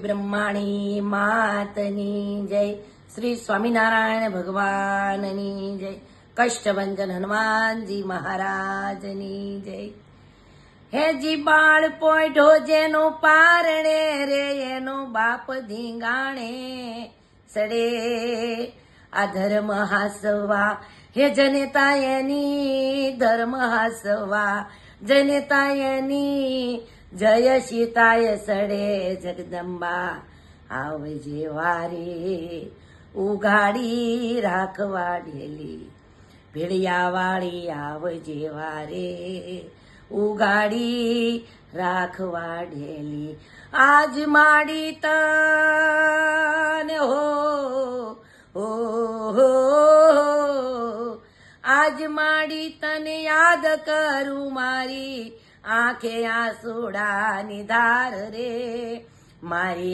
બ્રહ્માણી માતની જય, શ્રી સ્વામિનારાયણ ભગવાનની જય, કષ્ટભંજન હનુમાનજી મહારાજની જય. હેજી બાળ પોઈઢો જેનો પારણે રે એનો બાપ ધીંગાણે સડે. આ ધર્મ હાસવા હે જનેતા એની ધર્મ હાસવા જનેતા એની જય સીતાય સડે. જગદંબા આવજે વારે ઉઘાડી રાખવા ડેલી, ભેળિયાવાળી આવજે વારે ઉઘાડી રાખવા ડેલી. આજ માડી તને હો આજ માડી તને યાદ કરું મારી આંખે આંસુડાની ધાર રે. મારી